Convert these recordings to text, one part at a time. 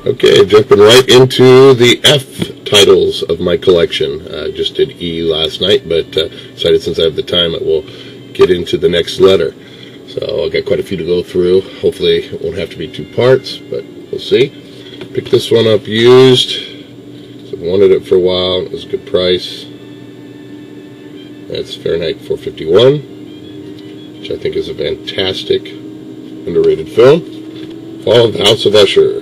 Okay, jumping right into the F titles of my collection. Just did E last night, but decided since I have the time, I will get into the next letter. So I've got quite a few to go through. Hopefully it won't have to be two parts, but we'll see. Picked this one up used. So wanted it for a while. It was a good price. That's Fahrenheit 451, which I think is a fantastic, underrated film. Fall of the House of Usher.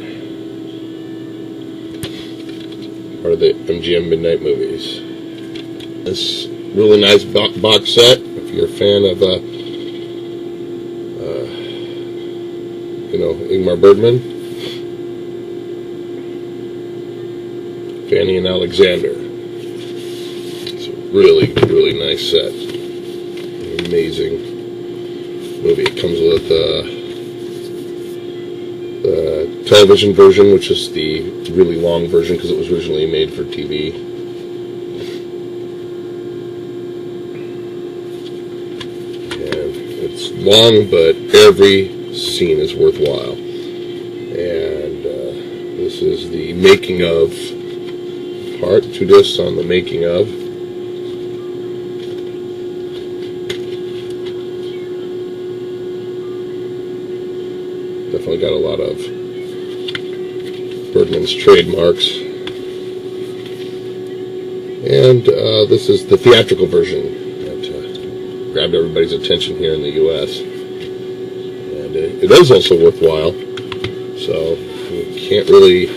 Part of the MGM Midnight Movies. This really nice box set. If you're a fan of, Ingmar Bergman, Fanny and Alexander. It's a really, really nice set. An amazing movie. It comes with the television version, which is the really long version because it was originally made for TV. And it's long, but every scene is worthwhile. And this is the making of part, 2 discs on the making of. Definitely got a lot of Bergman's trademarks. And this is the theatrical version that grabbed everybody's attention here in the U.S. And it is also worthwhile. So you can't really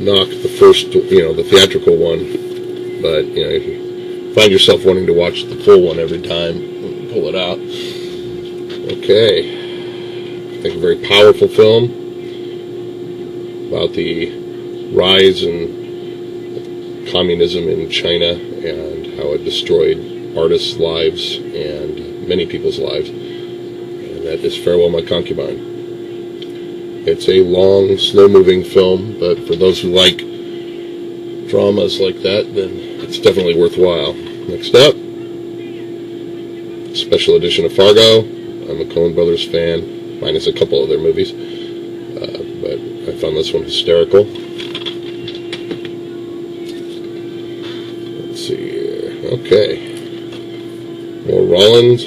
knock the first, the theatrical one. But, if you find yourself wanting to watch the full one every time, pull it out. Okay. I think a very powerful film about the rise in communism in China and how it destroyed artists' lives and many people's lives. And that is Farewell My Concubine. It's a long, slow-moving film, but for those who like dramas like that, then it's definitely worthwhile. Next up, special edition of Fargo. I'm a Coen Brothers fan. Minus a couple of their movies, but I found this one hysterical. Let's see here. Okay. More Rollins,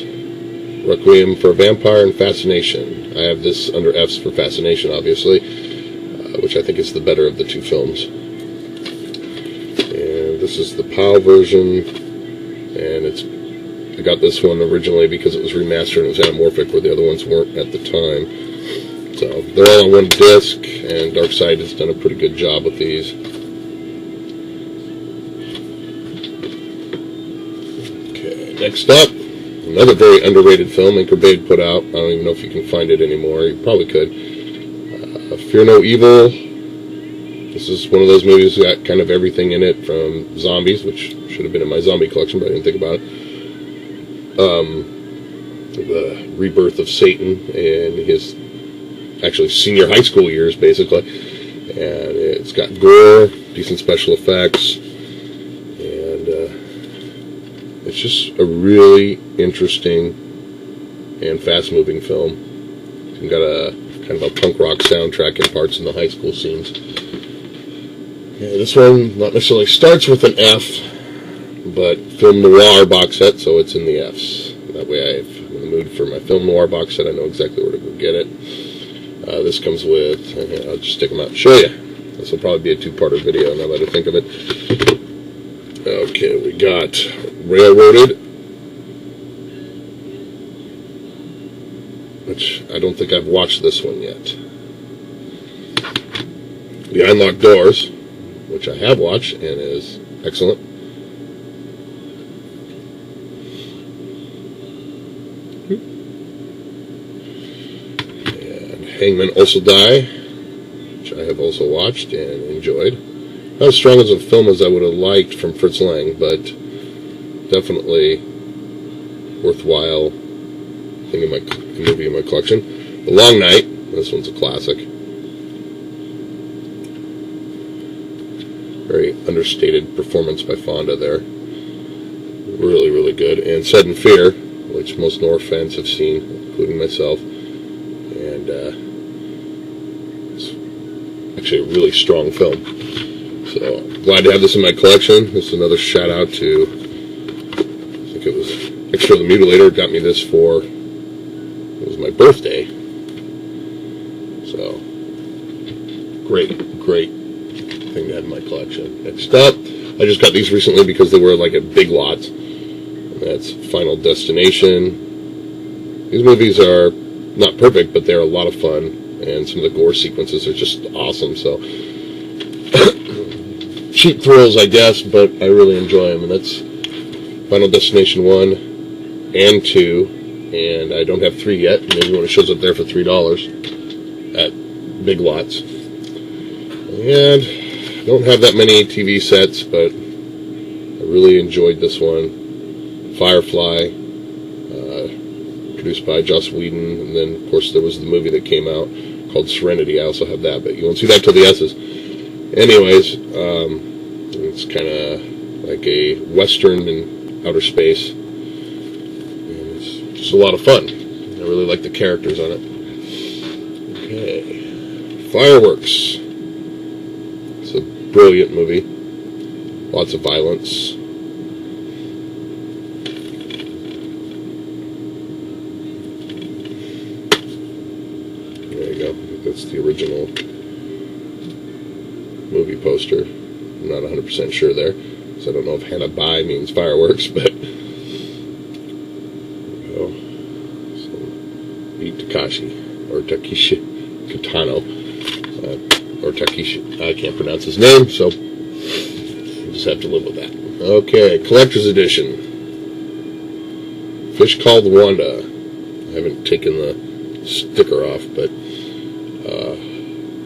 Requiem for a Vampire, and Fascination. I have this under F's for Fascination, obviously, which I think is the better of the two films. And this is the PAL version, and I got this one originally because it was remastered and it was anamorphic, where the other ones weren't at the time. So they're all on one disc, and Darkside has done a pretty good job with these. Okay, next up, another very underrated film Anchor Bay put out. I don't even know if you can find it anymore. You probably could. Fear No Evil. This is one of those movies that got kind of everything in it, from zombies, which should have been in my zombie collection, but I didn't think about it. The rebirth of Satan in his actually senior high school years, basically, and it's got gore, decent special effects, and it's just a really interesting and fast-moving film. It's got a kind of a punk rock soundtrack in parts in the high school scenes. Yeah, this one not necessarily starts with an F, but film noir box set, so it's in the Fs. That way, I'm in the mood for my film noir box set. I know exactly where to go get it. This comes with, I'll just stick them out and show you. This will probably be a two-parter video now that I think of it. Okay, we got Railroaded, which I don't think I've watched this one yet. The Unlocked Doors, which I have watched and is excellent. Hangmen Also Die, which I have also watched and enjoyed. Not as strong as a film as I would have liked from Fritz Lang, but definitely worthwhile movie in my collection. The Long Night, this one's a classic. Very understated performance by Fonda there. Really, really good. And Sudden Fear, which most noir fans have seen, including myself. And actually a really strong film. So glad to have this in my collection. This is another shout out to, I think it was Extra the Mutilator got me this for, it was my birthday. So great thing to have in my collection. Next up, I just got these recently because they were like at Big Lots. And that's Final Destination. These movies are not perfect, but they're a lot of fun, and some of the gore sequences are just awesome. So cheap thrills, I guess, but I really enjoy them. And that's Final Destination 1 and 2, and I don't have 3 yet. Maybe when it shows up there for $3 at Big Lots. And I don't have that many TV sets, but I really enjoyed this one. Firefly, produced by Joss Whedon, and then of course there was the movie that came out called Serenity. I also have that, but you won't see that till the S's. Anyways, it's kind of like a western in outer space, and it's just a lot of fun. I really like the characters on it. Okay, Fireworks. It's a brilliant movie. Lots of violence. That's the original movie poster. I'm not 100% sure there, so I don't know if Hannah Bai means fireworks, but Beat Takashi, or Takeshi Kitano, or Takeshi, I can't pronounce his name, so we'll just have to live with that. Okay, Collector's Edition. Fish Called Wanda. I haven't taken the sticker off, but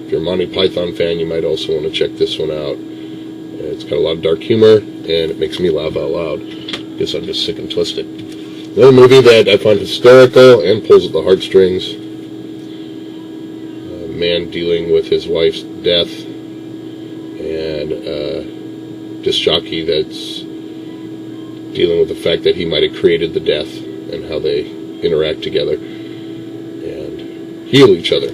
if you're a Monty Python fan, you might also want to check this one out. It's got a lot of dark humor, and it makes me laugh out loud. Guess I'm just sick and twisted. Another movie that I find hysterical and pulls at the heartstrings. A man dealing with his wife's death, and a disc jockey that's dealing with the fact that he might have created the death, and how they interact together and heal each other.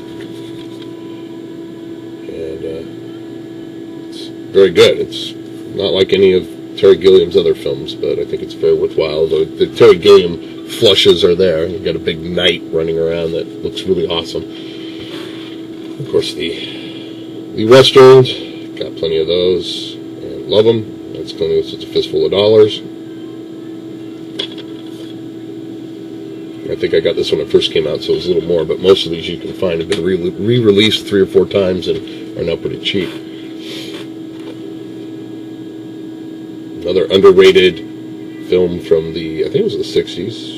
Very good. It's not like any of Terry Gilliam's other films, but I think it's very worthwhile. The Terry Gilliam flushes are there. You've got a big knight running around that looks really awesome. Of course, the westerns, got plenty of those, and love them. That's Clint Eastwood's A Fistful of Dollars. I think I got this when it first came out, so it was a little more, but most of these you can find have been re-released 3 or 4 times and are now pretty cheap. Another underrated film from the, I think it was the 60s.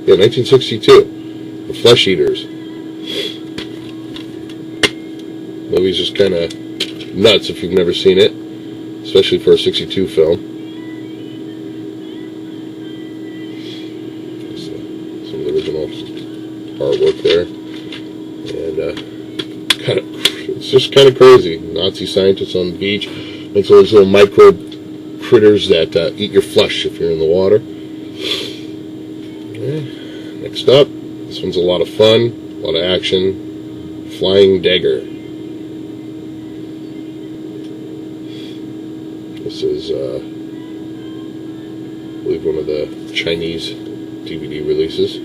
Yeah, 1962. The Flesh Eaters. Movie's just kind of nuts if you've never seen it, especially for a 62 film. Some of the original artwork there. And it's just kind of crazy. Nazi scientists on the beach. Makes all these little micro critters that eat your flesh if you're in the water. Okay. Next up, this one's a lot of fun, a lot of action. Flying Dagger. This is, I believe, one of the Chinese DVD releases.